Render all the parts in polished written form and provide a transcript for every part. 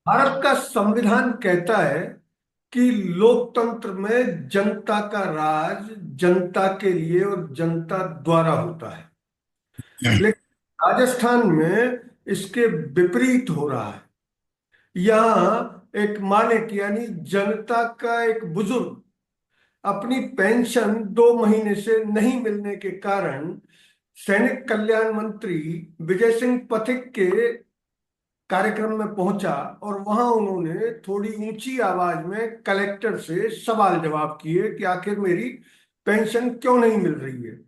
भारत का संविधान कहता है कि लोकतंत्र में जनता का राज जनता के लिए और जनता द्वारा होता है। लेकिन राजस्थान में इसके विपरीत हो रहा है। यहाँ एक मालिक यानी जनता का एक बुजुर्ग अपनी पेंशन 2 महीने से नहीं मिलने के कारण सैनिक कल्याण मंत्री विजय सिंह पथिक के कार्यक्रम में पहुंचा और वहां उन्होंने थोड़ी ऊंची आवाज में कलेक्टर से सवाल जवाब किए कि आखिर मेरी पेंशन क्यों नहीं मिल रही है।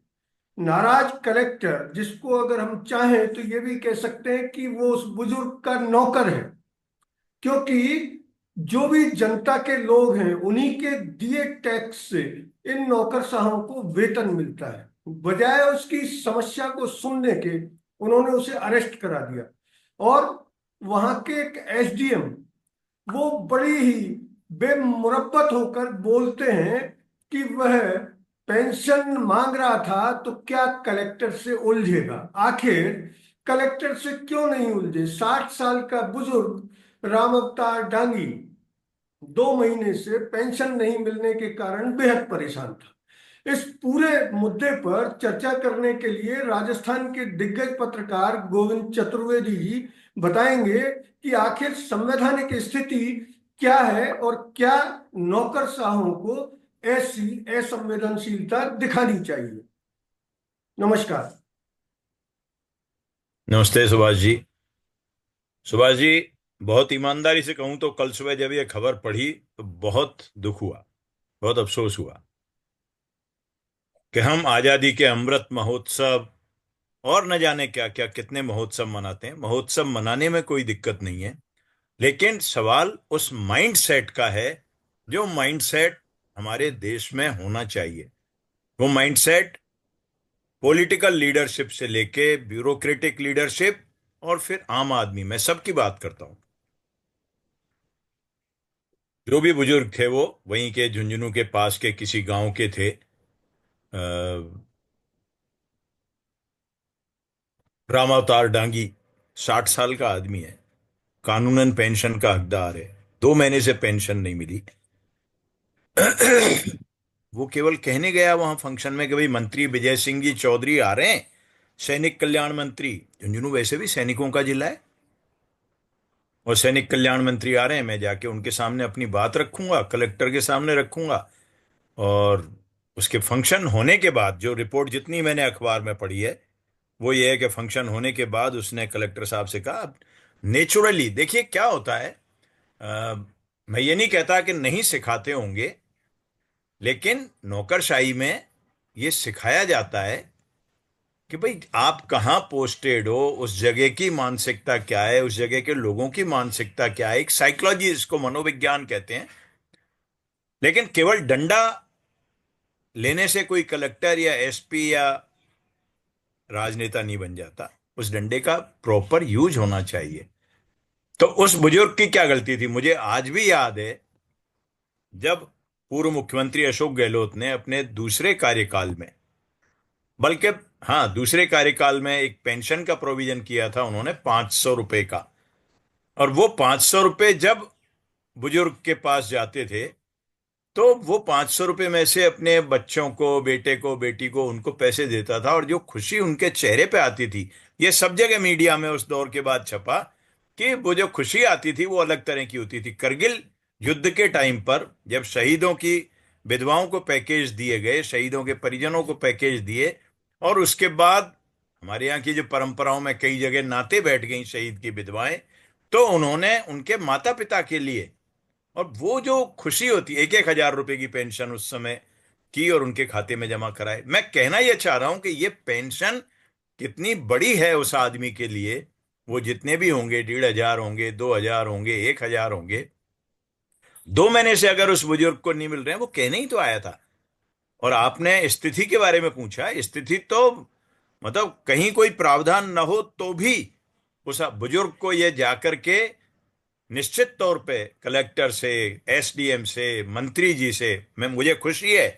नाराज कलेक्टर, जिसको अगर हम चाहें तो ये भी कह सकते हैं कि वो उस बुजुर्ग का नौकर है, क्योंकि जो भी जनता के लोग हैं उन्हीं के दिए टैक्स से इन नौकरशाहों को वेतन मिलता है। बजाय उसकी समस्या को सुनने के उन्होंने उसे अरेस्ट करा दिया। और वहां के एक एसडीएम, वो बड़ी ही बेमुरब्बत होकर बोलते हैं कि वह पेंशन मांग रहा था तो क्या कलेक्टर से उलझेगा। आखिर कलेक्टर से क्यों नहीं उलझे? 60 साल का बुजुर्ग राम अवतार डांगी 2 महीने से पेंशन नहीं मिलने के कारण बेहद परेशान था। इस पूरे मुद्दे पर चर्चा करने के लिए राजस्थान के दिग्गज पत्रकार गोविंद चतुर्वेदी जी बताएंगे कि आखिर संवैधानिक स्थिति क्या है और क्या नौकरशाहों को ऐसी असंवेदनशीलता दिखानी चाहिए। नमस्कार। नमस्ते सुभाष जी। सुभाष जी, बहुत ईमानदारी से कहूं तो कल सुबह जब ये खबर पढ़ी तो बहुत दुख हुआ, बहुत अफसोस हुआ कि हम आजादी के अमृत महोत्सव और न जाने क्या क्या कितने महोत्सव मनाते हैं। महोत्सव मनाने में कोई दिक्कत नहीं है, लेकिन सवाल उस माइंड सेट का है जो माइंड सेट हमारे देश में होना चाहिए। वो माइंड सेट पॉलिटिकल लीडरशिप से लेके ब्यूरोक्रेटिक लीडरशिप और फिर आम आदमी, मैं सबकी बात करता हूं। जो भी बुजुर्ग थे वो वहीं के झुंझुनू के पास के किसी गांव के थे। राम अवतार डांगी 60 साल का आदमी है, कानूनन पेंशन का हकदार है। 2 महीने से पेंशन नहीं मिली। वो केवल कहने गया वहां फंक्शन में कि भाई मंत्री विजय सिंह जी चौधरी आ रहे हैं, सैनिक कल्याण मंत्री। झुंझुनू वैसे भी सैनिकों का जिला है, और सैनिक कल्याण मंत्री आ रहे हैं, मैं जाके उनके सामने अपनी बात रखूंगा, कलेक्टर के सामने रखूंगा। और उसके फंक्शन होने के बाद जो रिपोर्ट जितनी मैंने अखबार में पढ़ी है वो ये है कि फंक्शन होने के बाद उसने कलेक्टर साहब से कहा, नेचुरली देखिए क्या होता है। अ, मैं ये नहीं कहता कि नहीं सिखाते होंगे, लेकिन नौकरशाही में ये सिखाया जाता है कि भाई आप कहाँ पोस्टेड हो, उस जगह की मानसिकता क्या है, उस जगह के लोगों की मानसिकता क्या है। एक साइकोलॉजी, इसको मनोविज्ञान कहते हैं। लेकिन केवल डंडा लेने से कोई कलेक्टर या एसपी या राजनेता नहीं बन जाता। उस डंडे का प्रॉपर यूज होना चाहिए। तो उस बुजुर्ग की क्या गलती थी? मुझे आज भी याद है जब पूर्व मुख्यमंत्री अशोक गहलोत ने अपने दूसरे कार्यकाल में, बल्कि हाँ, दूसरे कार्यकाल में एक पेंशन का प्रोविजन किया था उन्होंने, 500 रुपए का। और वो 500 रुपए जब बुजुर्ग के पास जाते थे तो वो 500 रुपये में से अपने बच्चों को, बेटे को, बेटी को, उनको पैसे देता था। और जो खुशी उनके चेहरे पे आती थी, ये सब जगह मीडिया में उस दौर के बाद छपा कि वो जो खुशी आती थी वो अलग तरह की होती थी। करगिल युद्ध के टाइम पर जब शहीदों की विधवाओं को पैकेज दिए गए, शहीदों के परिजनों को पैकेज दिए, और उसके बाद हमारे यहाँ की जो परंपराओं में कई जगह नाते बैठ गई शहीद की विधवाएं, तो उन्होंने उनके माता पिता के लिए, और वो जो खुशी होती, 1-1 हजार रुपए की पेंशन उस समय की और उनके खाते में जमा कराए। मैं कहना यह चाह रहा हूं कि ये पेंशन कितनी बड़ी है उस आदमी के लिए। वो जितने भी होंगे, 1,500 होंगे, 2,000 होंगे, 1,000 होंगे, 2 महीने से अगर उस बुजुर्ग को नहीं मिल रहे हैं, वो कहने ही तो आया था। और आपने स्थिति के बारे में पूछा, स्थिति तो मतलब कहीं कोई प्रावधान न हो तो भी उस बुजुर्ग को ये जाकर के निश्चित तौर पे कलेक्टर से, एसडीएम से, मंत्री जी से, मैं मुझे खुशी है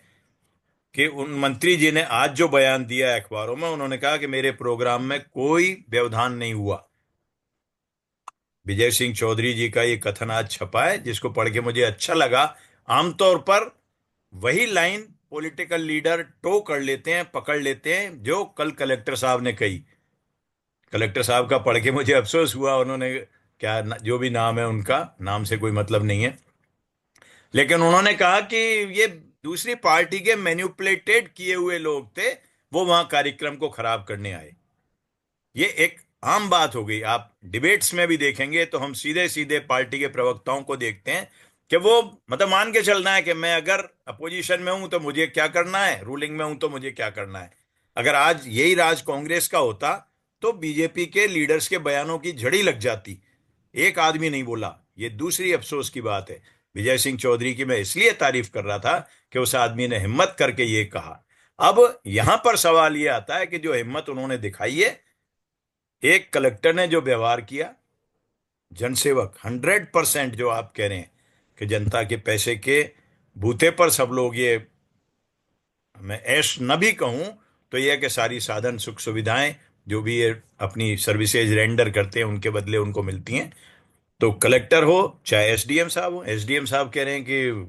कि उन मंत्री जी ने आज जो बयान दिया है अखबारों में, उन्होंने कहा कि मेरे प्रोग्राम में कोई व्यवधान नहीं हुआ। विजय सिंह चौधरी जी का ये कथन आज छपा है, जिसको पढ़ के मुझे अच्छा लगा। आमतौर पर वही लाइन पॉलिटिकल लीडर टो कर लेते हैं, पकड़ लेते हैं, जो कल कलेक्टर साहब ने कही। कलेक्टर साहब का पढ़ के मुझे अफसोस हुआ, उन्होंने क्या जो भी नाम है उनका, नाम से कोई मतलब नहीं है, लेकिन उन्होंने कहा कि ये दूसरी पार्टी के मैन्युपुलेटेड किए हुए लोग थे, वो वहां कार्यक्रम को खराब करने आए। ये एक आम बात हो गई। आप डिबेट्स में भी देखेंगे तो हम सीधे सीधे पार्टी के प्रवक्ताओं को देखते हैं कि वो मतलब मान के चलना है कि मैं अगर अपोजिशन में हूं तो मुझे क्या करना है, रूलिंग में हूं तो मुझे क्या करना है। अगर आज यही राज कांग्रेस का होता तो बीजेपी के लीडर्स के बयानों की झड़ी लग जाती। एक आदमी नहीं बोला। ये दूसरी अफसोस की बात है। विजय सिंह चौधरी की मैं इसलिए तारीफ कर रहा था कि उस आदमी ने हिम्मत करके ये कहा। अब यहां पर सवाल ये आता है कि जो हिम्मत उन्होंने दिखाई है, एक कलेक्टर ने जो व्यवहार किया, जनसेवक 100%, जो आप कह रहे हैं कि जनता के पैसे के बूते पर सब लोग ये, मैं ऐश न भी कहूं तो यह है कि सारी साधन सुख सुविधाएं जो भी ये अपनी सर्विसेज रेंडर करते हैं उनके बदले उनको मिलती हैं। तो कलेक्टर हो चाहे एसडीएम साहब हो, एसडीएम साहब कह रहे हैं कि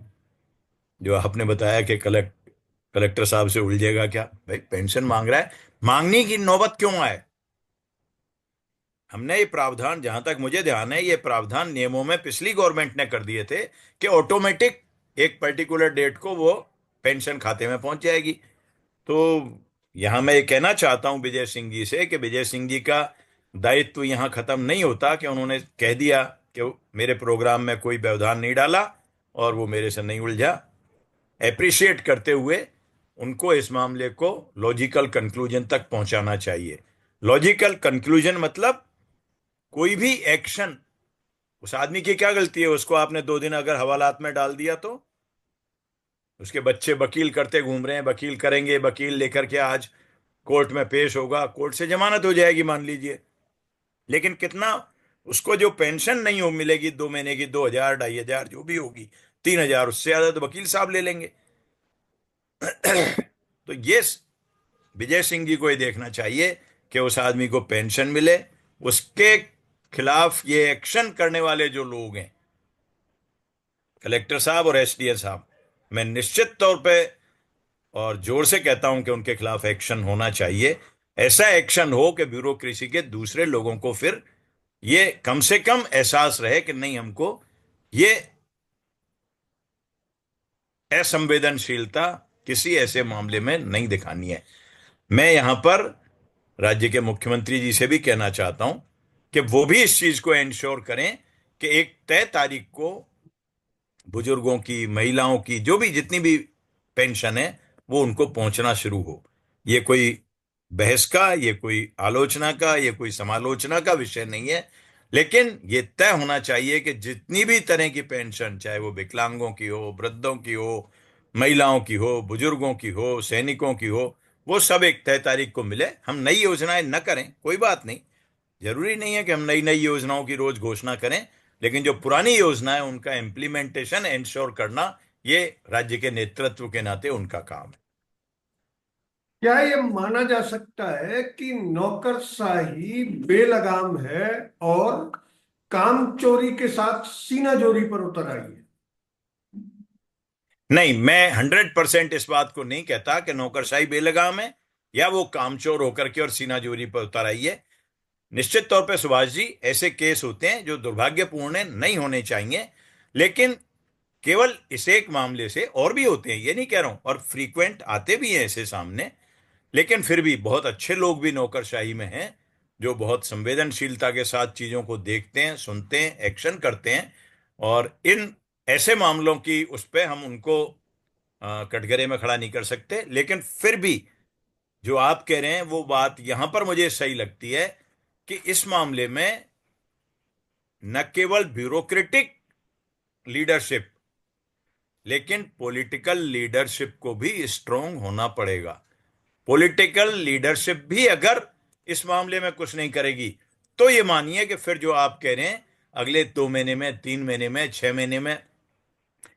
जो आपने बताया कि कलेक्टर साहब से उलझेगा क्या, भाई पेंशन मांग रहा है, मांगने की नौबत क्यों आए। हमने ये प्रावधान, जहां तक मुझे ध्यान है, ये प्रावधान नियमों में पिछली गवर्नमेंट ने कर दिए थे कि ऑटोमेटिक एक पर्टिकुलर डेट को वो पेंशन खाते में पहुंच जाएगी। तो यहां मैं ये कहना चाहता हूं विजय सिंह जी से कि विजय सिंह जी का दायित्व यहां खत्म नहीं होता कि उन्होंने कह दिया कि मेरे प्रोग्राम में कोई व्यवधान नहीं डाला और वो मेरे से नहीं उलझा। एप्रिशिएट करते हुए उनको इस मामले को लॉजिकल कंक्लूजन तक पहुंचाना चाहिए। लॉजिकल कंक्लूजन मतलब कोई भी एक्शन, उस आदमी की क्या गलती है, उसको आपने 2 दिन अगर हवालात में डाल दिया तो उसके बच्चे वकील करते घूम रहे हैं, वकील करेंगे, वकील लेकर के आज कोर्ट में पेश होगा, कोर्ट से जमानत हो जाएगी मान लीजिए, लेकिन कितना उसको जो पेंशन नहीं हो मिलेगी 2 महीने की, 2,000 2,500 जो भी होगी, 3,000, उससे ज्यादा तो वकील साहब ले लेंगे। तो ये विजय सिंह जी को ये देखना चाहिए कि उस आदमी को पेंशन मिले। उसके खिलाफ ये एक्शन करने वाले जो लोग हैं, कलेक्टर साहब और एसडीएम साहब, मैं निश्चित तौर पे और जोर से कहता हूं कि उनके खिलाफ एक्शन होना चाहिए। ऐसा एक्शन हो कि ब्यूरोक्रेसी के दूसरे लोगों को फिर ये कम से कम एहसास रहे कि नहीं, हमको ये असंवेदनशीलता किसी ऐसे मामले में नहीं दिखानी है। मैं यहां पर राज्य के मुख्यमंत्री जी से भी कहना चाहता हूं कि वो भी इस चीज को इंश्योर करें कि एक तय तारीख को बुजुर्गों की, महिलाओं की, जो भी जितनी भी पेंशन है वो उनको पहुंचना शुरू हो। ये कोई बहस का, ये कोई आलोचना का, ये कोई समालोचना का विषय नहीं है, लेकिन ये तय होना चाहिए कि जितनी भी तरह की पेंशन, चाहे वो विकलांगों की हो, वृद्धों की हो, महिलाओं की हो, बुजुर्गों की हो, सैनिकों की हो, वो सब एक तय तारीख को मिले। हम नई योजनाएं न करें, कोई बात नहीं, जरूरी नहीं है कि हम नई नई योजनाओं की रोज घोषणा करें, लेकिन जो पुरानी योजना है उनका इम्प्लीमेंटेशन इंश्योर करना, ये राज्य के नेतृत्व के नाते उनका काम है। क्या ये माना जा सकता है कि नौकरशाही बेलगाम है और कामचोरी के साथ सीना जोरी पर उतर आई है? नहीं, मैं 100% इस बात को नहीं कहता कि नौकरशाही बेलगाम है या वो कामचोर होकर के और सीनाजोरी पर उतर आई है। निश्चित तौर पे सुभाष जी, ऐसे केस होते हैं जो दुर्भाग्यपूर्ण है, नहीं होने चाहिए, लेकिन केवल इस एक मामले से और भी होते हैं, ये नहीं कह रहा हूं, और फ्रीक्वेंट आते भी हैं ऐसे सामने। लेकिन फिर भी बहुत अच्छे लोग भी नौकरशाही में हैं, जो बहुत संवेदनशीलता के साथ चीजों को देखते हैं, सुनते हैं, एक्शन करते हैं। और इन ऐसे मामलों की उस पे हम उनको कटघरे में खड़ा नहीं कर सकते, लेकिन फिर भी जो आप कह रहे हैं वो बात यहां पर मुझे सही लगती है कि इस मामले में न केवल ब्यूरोक्रेटिक लीडरशिप, लेकिन पॉलिटिकल लीडरशिप को भी स्ट्रांग होना पड़ेगा। पॉलिटिकल लीडरशिप भी अगर इस मामले में कुछ नहीं करेगी तो ये मानिए कि फिर जो आप कह रहे हैं अगले 2 महीने में, 3 महीने में, 6 महीने में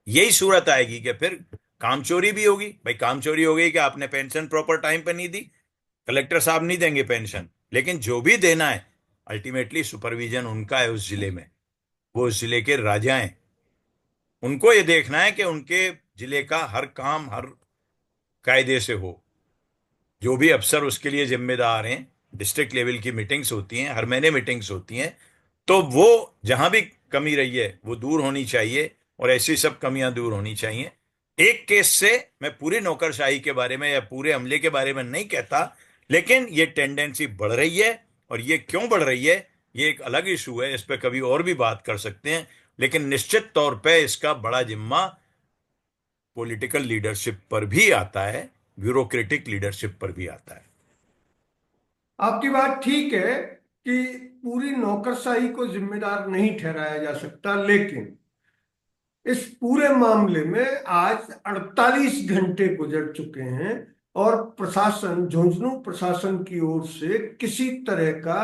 यही सूरत आएगी कि फिर कामचोरी भी होगी। भाई कामचोरी हो गई कि आपने पेंशन प्रॉपर टाइम पे नहीं दी, कलेक्टर साहब नहीं देंगे पेंशन, लेकिन जो भी देना है अल्टीमेटली सुपरविजन उनका है उस जिले में, वो उस जिले के राजा हैं। उनको ये देखना है कि उनके जिले का हर काम हर कायदे से हो। जो भी अफसर उसके लिए जिम्मेदार हैं, डिस्ट्रिक्ट लेवल की मीटिंग्स होती हैं, हर महीने मीटिंग्स होती हैं, तो वो जहां भी कमी रही है वो दूर होनी चाहिए, और ऐसी सब कमियां दूर होनी चाहिए। एक केस से मैं पूरी नौकरशाही के बारे में या पूरे अमले के बारे में नहीं कहता, लेकिन ये टेंडेंसी बढ़ रही है। और ये क्यों बढ़ रही है, ये एक अलग इशू है, इस पर कभी और भी बात कर सकते हैं। लेकिन निश्चित तौर पे इसका बड़ा जिम्मा पॉलिटिकल लीडरशिप पर भी आता है, ब्यूरोक्रेटिक लीडरशिप पर भी आता है। आपकी बात ठीक है कि पूरी नौकरशाही को जिम्मेदार नहीं ठहराया जा सकता, लेकिन इस पूरे मामले में आज 48 घंटे गुजर चुके हैं और प्रशासन, झुंझुनू प्रशासन की ओर से किसी तरह का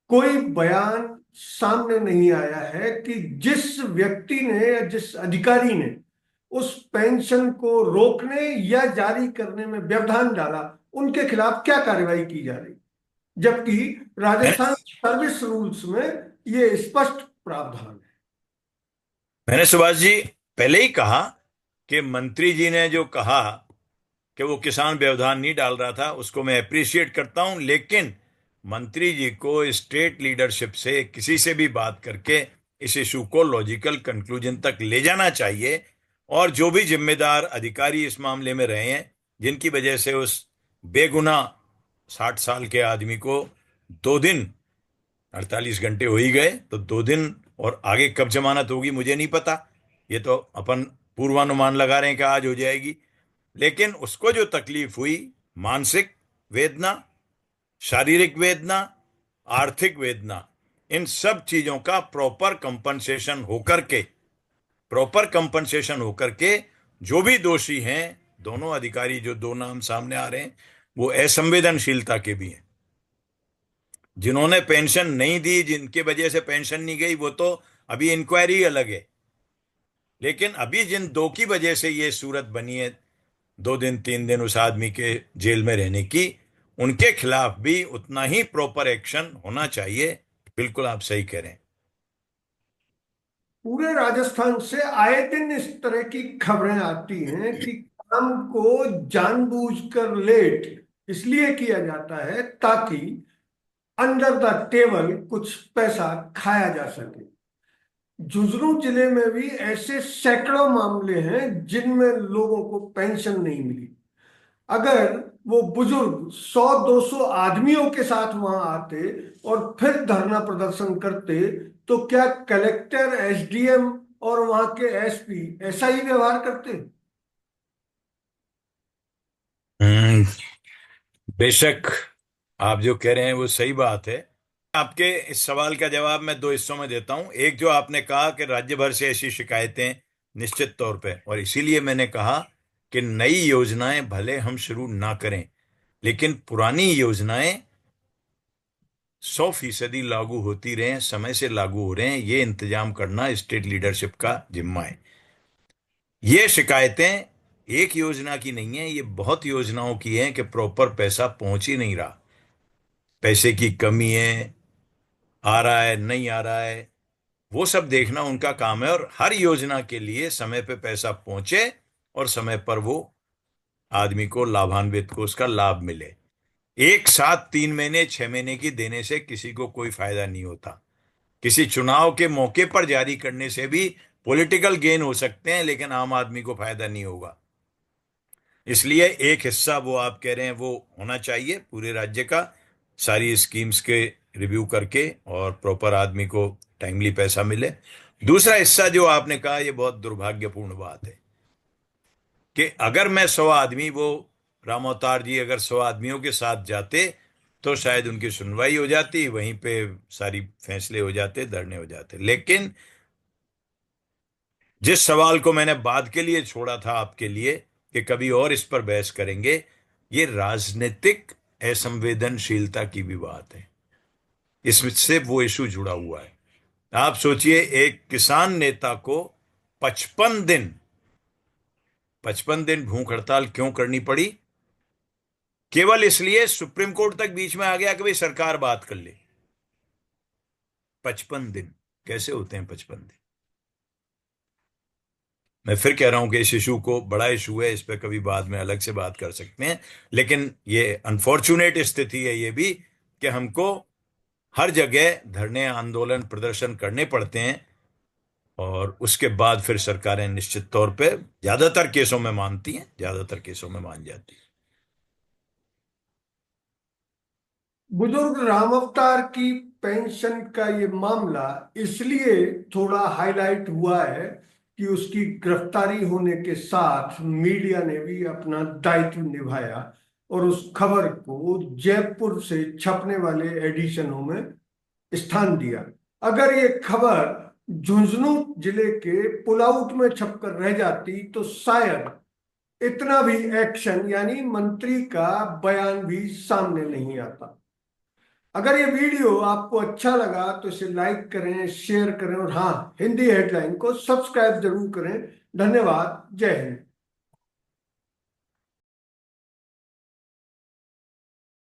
कोई बयान सामने नहीं आया है कि जिस व्यक्ति ने या जिस अधिकारी ने उस पेंशन को रोकने या जारी करने में व्यवधान डाला, उनके खिलाफ क्या कार्रवाई की जा रही। जबकि मैंने राजस्थान सर्विस रूल्स में ये स्पष्ट प्रावधान है। मैंने सुभाष जी पहले ही कहा कि मंत्री जी ने जो कहा कि वो किसान व्यवधान नहीं डाल रहा था, उसको मैं अप्रिशिएट करता हूं। लेकिन मंत्री जी को स्टेट लीडरशिप से किसी से भी बात करके इस इशू को लॉजिकल कंक्लूजन तक ले जाना चाहिए। और जो भी जिम्मेदार अधिकारी इस मामले में रहे हैं, जिनकी वजह से उस बेगुनाह 60 साल के आदमी को 2 दिन, 48 घंटे हो ही गए, तो 2 दिन और आगे कब जमानत होगी मुझे नहीं पता। ये तो अपन पूर्वानुमान लगा रहे हैं कि आज हो जाएगी। लेकिन उसको जो तकलीफ हुई, मानसिक वेदना, शारीरिक वेदना, आर्थिक वेदना, इन सब चीजों का प्रॉपर कंपनसेशन होकर के जो भी दोषी हैं, दोनों अधिकारी जो दो नाम सामने आ रहे हैं, वो असंवेदनशीलता के भी हैं। जिन्होंने पेंशन नहीं दी, जिनके वजह से पेंशन नहीं गई, वो तो अभी इंक्वायरी अलग है। लेकिन अभी जिन दो की वजह से ये सूरत बनी है, 2 दिन 3 दिन उस आदमी के जेल में रहने की, उनके खिलाफ भी उतना ही प्रॉपर एक्शन होना चाहिए। बिल्कुल आप सही कह रहे हैं। पूरे राजस्थान से आए दिन इस तरह की खबरें आती हैं कि काम को जानबूझकर लेट इसलिए किया जाता है ताकि अंडर द टेबल कुछ पैसा खाया जा सके। झुंझुनू जिले में भी ऐसे सैकड़ों मामले हैं जिनमें लोगों को पेंशन नहीं मिली। अगर वो बुजुर्ग 100-200 आदमियों के साथ वहां आते और फिर धरना प्रदर्शन करते, तो क्या कलेक्टर, एसडीएम और वहां के एसपी ऐसा ही व्यवहार करते। हम्म, बेशक आप जो कह रहे हैं वो सही बात है। आपके इस सवाल का जवाब मैं दो हिस्सों में देता हूं। एक, जो आपने कहा कि राज्य भर से ऐसी शिकायतें, निश्चित तौर पे, और इसीलिए मैंने कहा कि नई योजनाएं भले हम शुरू ना करें, लेकिन पुरानी योजनाएं 100% लागू होती रहे, समय से लागू हो रहे हैं, ये इंतजाम करना स्टेट लीडरशिप का जिम्मा है। ये शिकायतें एक योजना की नहीं है, ये बहुत योजनाओं की हैं कि प्रॉपर पैसा पहुंच ही नहीं रहा, पैसे की कमी है, आ रहा है नहीं आ रहा है, वो सब देखना उनका काम है। और हर योजना के लिए समय पे पैसा पहुंचे और समय पर वो आदमी को, लाभान्वित को, उसका लाभ मिले। एक साथ 3 महीने 6 महीने की देने से किसी को कोई फायदा नहीं होता। किसी चुनाव के मौके पर जारी करने से भी पॉलिटिकल गेन हो सकते हैं, लेकिन आम आदमी को फायदा नहीं होगा। इसलिए एक हिस्सा वो आप कह रहे हैं वो होना चाहिए पूरे राज्य का, सारी स्कीम्स के रिव्यू करके और प्रॉपर आदमी को टाइमली पैसा मिले। दूसरा हिस्सा जो आपने कहा, ये बहुत दुर्भाग्यपूर्ण बात है कि अगर मैं 100 आदमी, वो राम अवतार जी अगर 100 आदमियों के साथ जाते, तो शायद उनकी सुनवाई हो जाती, वहीं पे सारी फैसले हो जाते, धरने हो जाते। लेकिन जिस सवाल को मैंने बाद के लिए छोड़ा था आपके लिए कि कभी और इस पर बहस करेंगे, ये राजनीतिक असंवेदनशीलता की भी बात है। इससे वो इशू जुड़ा हुआ है। आप सोचिए, एक किसान नेता को 55 दिन 55 दिन भूख हड़ताल क्यों करनी पड़ी? केवल इसलिए सुप्रीम कोर्ट तक बीच में आ गया कि भाई सरकार बात कर ले। 55 दिन कैसे होते हैं 55 दिन? मैं फिर कह रहा हूं कि इस इशू को बड़ा इशू है, इस पर कभी बाद में अलग से बात कर सकते हैं। लेकिन ये अनफॉर्चुनेट स्थिति है ये भी, कि हमको हर जगह धरने, आंदोलन, प्रदर्शन करने पड़ते हैं, और उसके बाद फिर सरकारें निश्चित तौर पे ज्यादातर केसों में मानती हैं, ज्यादातर केसों में मान जाती हैं। बुजुर्ग राम अवतार की पेंशन का ये मामला इसलिए थोड़ा हाईलाइट हुआ है कि उसकी गिरफ्तारी होने के साथ मीडिया ने भी अपना दायित्व निभाया और उस खबर को जयपुर से छपने वाले एडिशनों में स्थान दिया। अगर ये खबर झुंझुनू जिले के पुलाउट में छपकर रह जाती तो शायद इतना भी एक्शन यानी मंत्री का बयान भी सामने नहीं आता। अगर ये वीडियो आपको अच्छा लगा तो इसे लाइक करें, शेयर करें और हाँ, हिंदी हेडलाइन को सब्सक्राइब जरूर करें। धन्यवाद। जय हिंद।